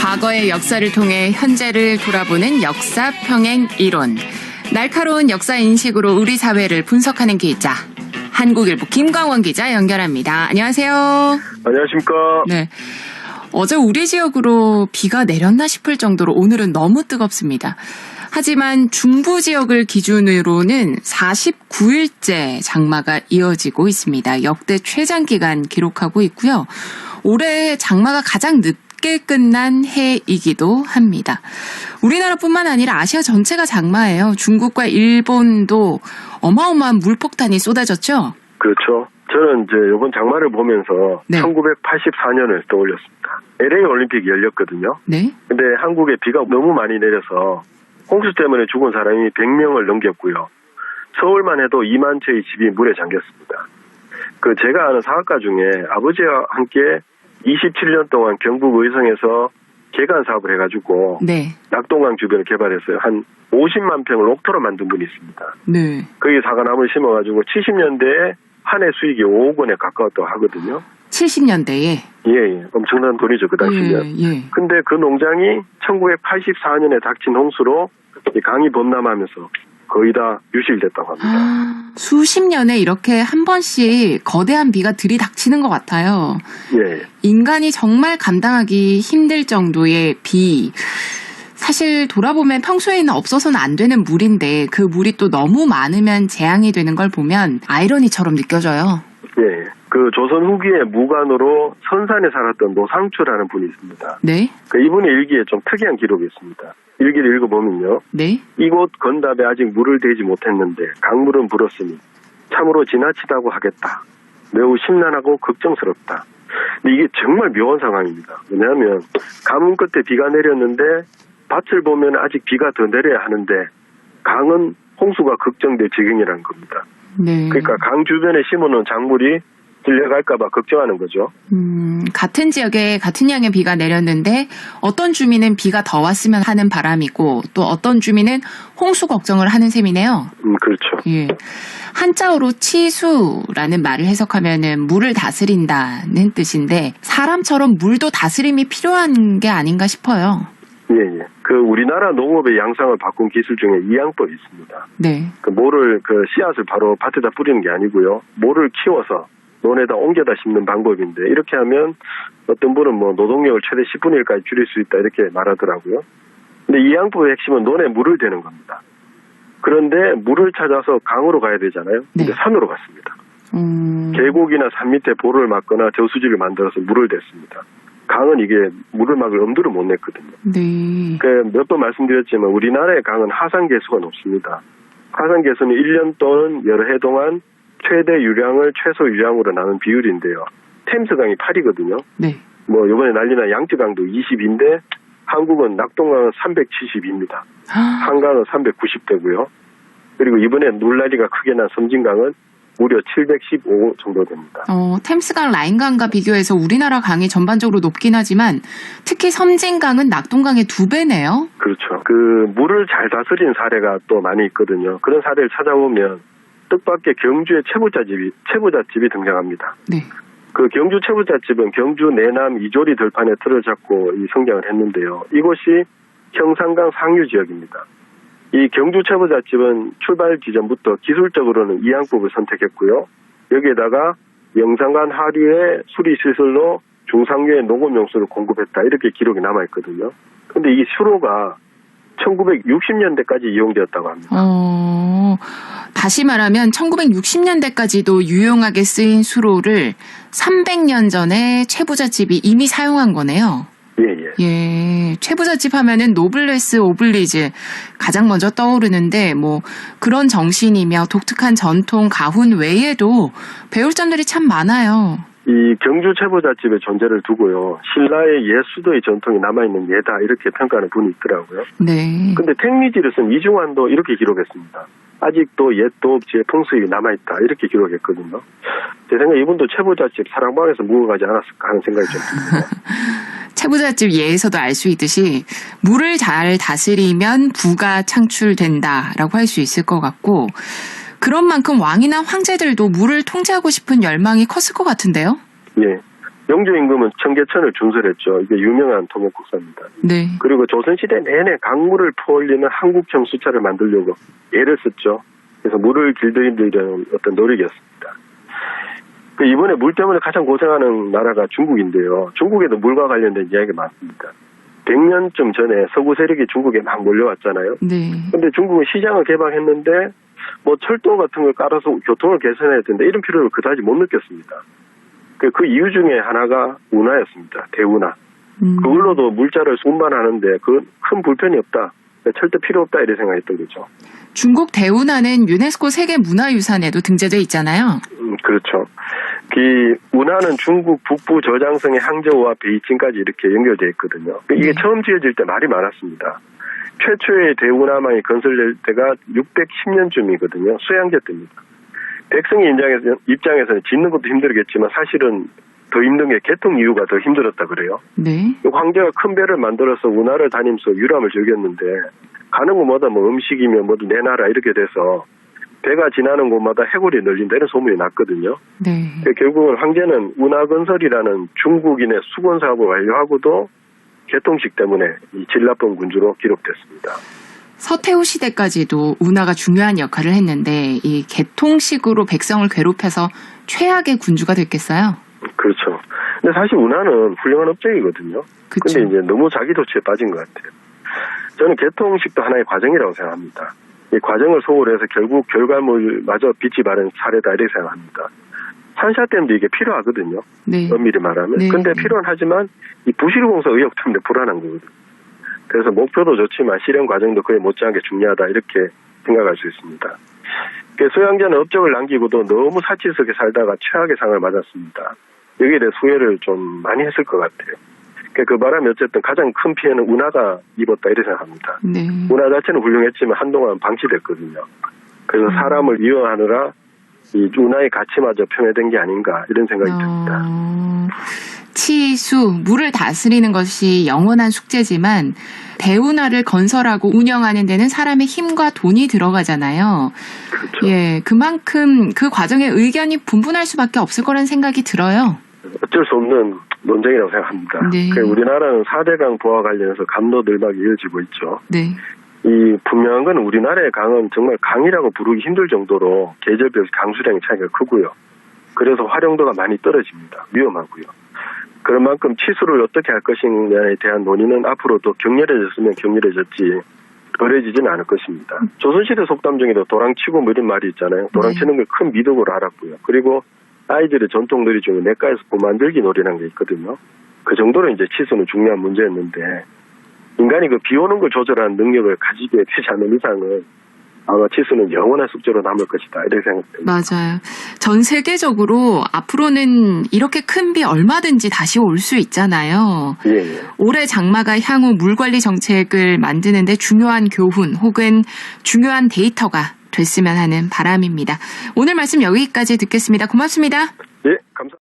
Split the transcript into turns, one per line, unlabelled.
과거의 역사를 통해 현재를 돌아보는 역사 평행 이론. 날카로운 역사 인식으로 우리 사회를 분석하는 기자. 한국일보 김광원 기자 연결합니다. 안녕하세요.
안녕하십니까.
네. 어제 우리 지역으로 비가 내렸나 싶을 정도로 오늘은 너무 뜨겁습니다. 하지만 중부 지역을 기준으로는 49일째 장마가 이어지고 있습니다. 역대 최장기간 기록하고 있고요. 올해 장마가 가장 늦게 끝난 해이기도 합니다. 우리나라뿐만 아니라 아시아 전체가 장마예요. 중국과 일본도 어마어마한 물폭탄이 쏟아졌죠?
그렇죠. 저는 이제 이번 장마를 보면서 네. 1984년을 떠올렸습니다. LA 올림픽이 열렸거든요.
네.
근데 한국에 비가 너무 많이 내려서 홍수 때문에 죽은 사람이 100명을 넘겼고요. 서울만 해도 2만 채의 집이 물에 잠겼습니다. 제가 아는 사학과 중에 아버지와 함께 27년 동안 경북 의성에서 개간 사업을 해가지고 네. 낙동강 주변을 개발했어요. 한 50만 평을 옥토로 만든 분이 있습니다. 네. 거기 사과나무를 심어가지고 70년대에 한 해 수익이 5억 원에 가까웠다고 하거든요.
70년대에?
예. 엄청난 돈이죠, 그 당시면. 예. 근데 그 농장이 1984년에 닥친 홍수로 강이 범람하면서 거의 다 유실됐다고 합니다.
수십 년에 이렇게 한 번씩 거대한 비가 들이닥치는 것 같아요.
예.
인간이 정말 감당하기 힘들 정도의 비. 사실 돌아보면 평소에는 없어서는 안 되는 물인데 그 물이 또 너무 많으면 재앙이 되는 걸 보면 아이러니처럼 느껴져요.
예. 조선 후기에 무관으로 선산에 살았던 노상추라는 분이 있습니다.
네.
이분의 일기에 좀 특이한 기록이 있습니다. 일기를 읽어보면요.
네.
이곳 건답에 아직 물을 대지 못했는데 강물은 불었으니 참으로 지나치다고 하겠다. 매우 심란하고 걱정스럽다. 근데 이게 정말 묘한 상황입니다. 왜냐하면 가뭄 끝에 비가 내렸는데 밭을 보면 아직 비가 더 내려야 하는데 강은 홍수가 걱정될 지경이라는 겁니다.
네.
그러니까 강 주변에 심어놓은 작물이 들려갈까 봐 걱정하는 거죠.
같은 지역에 같은 양의 비가 내렸는데 어떤 주민은 비가 더 왔으면 하는 바람이고 또 어떤 주민은 홍수 걱정을 하는 셈이네요.
그렇죠.
예. 한자어로 치수라는 말을 해석하면은 물을 다스린다는 뜻인데 사람처럼 물도 다스림이 필요한 게 아닌가 싶어요.
예. 우리나라 농업의 양상을 바꾼 기술 중에 이양법이 있습니다.
네.
모를 씨앗을 바로 밭에다 뿌리는 게 아니고요. 모를 키워서 논에다 옮겨다 심는 방법인데 이렇게 하면 어떤 분은 노동력을 최대 10분의 1까지 줄일 수 있다 이렇게 말하더라고요. 근데 이 양법의 핵심은 논에 물을 대는 겁니다. 그런데 물을 찾아서 강으로 가야 되잖아요.
네.
근데 산으로 갔습니다. 계곡이나 산 밑에 보를 막거나 저수지를 만들어서 물을 댔습니다. 강은 이게 물을 막을 엄두를 못 냈거든요.
네.
몇 번 말씀드렸지만 우리나라의 강은 하산 개수가 높습니다. 하산 개수는 1년 또는 여러 해 동안 최대 유량을 최소 유량으로 나눈 비율인데요. 템스강이 8이거든요.
네.
이번에 난리난 양쯔강도 20인데 한국은 낙동강은 372입니다. 한강은 390대고요. 그리고 이번에 물난리가 크게 난 섬진강은 무려 715 정도 됩니다.
템스강 라인강과 비교해서 우리나라 강이 전반적으로 높긴 하지만 특히 섬진강은 낙동강의 2배네요.
그렇죠. 물을 잘 다스린 사례가 또 많이 있거든요. 그런 사례를 찾아보면 뜻밖의 경주의 채부잣집이 등장합니다.
네.
경주 채부잣집은 경주 내남 이조리 들판에 틀을 잡고 성장을 했는데요. 이곳이 형산강 상류 지역입니다. 이 경주 채부잣집은 출발 지점부터 기술적으로는 이양법을 선택했고요. 여기에다가 영산간 하류의 수리 시설로 중상류의 농업용수를 공급했다 이렇게 기록이 남아있거든요. 그런데 이 수로가 1960년대까지 이용되었다고 합니다.
다시 말하면 1960년대까지도 유용하게 쓰인 수로를 300년 전에 채부잣집이 이미 사용한 거네요. 예. 채부잣집 하면은 노블레스 오블리즈 가장 먼저 떠오르는데 그런 정신이며 독특한 전통 가훈 외에도 배울 점들이 참 많아요.
이 경주 채부잣집의 존재를 두고요. 신라의 옛 수도의 전통이 남아있는 예다 이렇게 평가하는 분이 있더라고요.
네.
근데 택미지를 쓴 이중환도 이렇게 기록했습니다. 아직도 옛 도읍지의 풍습이 남아있다 이렇게 기록했거든요. 제 생각에 이분도 채부잣집 사랑방에서 묵어가지 않았을까 하는 생각이 좀 듭니다.
채부잣집 예에서도 알 수 있듯이 물을 잘 다스리면 부가 창출된다라고 할 수 있을 것 같고 그런 만큼 왕이나 황제들도 물을 통제하고 싶은 열망이 컸을 것 같은데요.
예. 영조 임금은 청계천을 준설했죠. 이게 유명한 통역국사입니다.
네.
그리고 조선시대 내내 강물을 퍼올리는 한국형 수차를 만들려고 애를 썼죠. 그래서 물을 길들이려는 어떤 노력이었습니다. 이번에 물 때문에 가장 고생하는 나라가 중국인데요. 중국에도 물과 관련된 이야기가 많습니다. 100년쯤 전에 서구 세력이 중국에 막 몰려왔잖아요.
네.
근데 중국은 시장을 개방했는데 뭐 철도 같은 걸 깔아서 교통을 개선해야 된다 이런 필요를 그다지 못 느꼈습니다. 그 이유 중에 하나가 운하였습니다. 대운하. 그걸로도 물자를 운반하는데 그 큰 불편이 없다. 절대 필요 없다 이런 생각했던 거죠.
중국 대운하는 유네스코 세계문화유산에도 등재돼 있잖아요.
그렇죠. 운하는 중국 북부 저장성의 항저우와 베이징까지 이렇게 연결되어 있거든요. 이게
네.
처음 지어질 때 말이 많았습니다. 최초의 대운하망이 건설될 때가 610년쯤이거든요. 수양제 때입니다. 백성의 입장에서는 짓는 것도 힘들겠지만 사실은 더 힘든 게 개통 이유가 더 힘들었다 그래요.
네.
황제가 큰 배를 만들어서 운하를 다니면서 유람을 즐겼는데 가는 곳마다 뭐 음식이며 뭐도 내놔라 이렇게 돼서 배가 지나는 곳마다 해골이 널린다 이런 소문이 났거든요.
네.
결국은 황제는 운하건설이라는 중국인의 수건 사업을 완료하고도 개통식 때문에 이 질 나쁜 군주로 기록됐습니다.
서태후 시대까지도 운하가 중요한 역할을 했는데 이 개통식으로 백성을 괴롭혀서 최악의 군주가 됐겠어요?
그렇죠. 근데 사실 운하는 훌륭한 업적이거든요.
그쵸.
근데 이제 너무 자기 도취에 빠진 것 같아요. 저는 개통식도 하나의 과정이라고 생각합니다. 이 과정을 소홀해서 결국 결과물마저 빛이 바른 사례다 이렇게 생각합니다. 산샤댐도 이게 필요하거든요.
네.
엄밀히 말하면.
네.
근데 필요는 하지만 이 부실공사 의혹 때문에 불안한 거거든요. 그래서 목표도 좋지만 실행 과정도 그에 못지않게 중요하다 이렇게 생각할 수 있습니다. 소양제는 업적을 남기고도 너무 사치스럽게 살다가 최악의 상을 맞았습니다. 여기에 대해 후회를 좀 많이 했을 것 같아요. 그 바람에 어쨌든 가장 큰 피해는 운하가 입었다 이렇게 생각합니다.
네.
운하 자체는 훌륭했지만 한동안 방치됐거든요. 그래서 사람을 이용하느라 이 운하의 가치마저 폄훼된 게 아닌가 이런 생각이 듭니다.
치수, 물을 다스리는 것이 영원한 숙제지만 대운하를 건설하고 운영하는 데는 사람의 힘과 돈이 들어가잖아요.
그렇죠.
예, 그만큼 그 과정에 의견이 분분할 수밖에 없을 거라는 생각이 들어요.
어쩔 수 없는 논쟁이라고 생각합니다.
네.
우리나라는 4대강 부와 관련해서 감로들박이 이어지고 있죠.
네.
이 분명한 건 우리나라의 강은 정말 강이라고 부르기 힘들 정도로 계절별 강수량의 차이가 크고요. 그래서 활용도가 많이 떨어집니다. 위험하고요. 그런 만큼 치수를 어떻게 할 것이냐에 대한 논의는 앞으로도 격렬해졌으면 격렬해졌지 덜해지지는 않을 것입니다. 조선시대 속담 중에도 도랑치고 뭐 이런 말이 있잖아요. 도랑치는 걸 큰 미덕으로 알았고요. 그리고 아이들의 전통 놀이 중에 냇가에서 보 만들기 놀이라는 게 있거든요. 그 정도로 이제 치수는 중요한 문제였는데 인간이 그 비 오는 걸 조절하는 능력을 가지게 되지 않는 이상은 아마 치수는 영원한 숙제로 남을 것이다 이렇게 생각됩니다.
맞아요. 전 세계적으로 앞으로는 이렇게 큰 비 얼마든지 다시 올 수 있잖아요.
예.
올해 장마가 향후 물관리 정책을 만드는데 중요한 교훈 혹은 중요한 데이터가 됐으면 하는 바람입니다. 오늘 말씀 여기까지 듣겠습니다. 고맙습니다.
예, 감사합니다.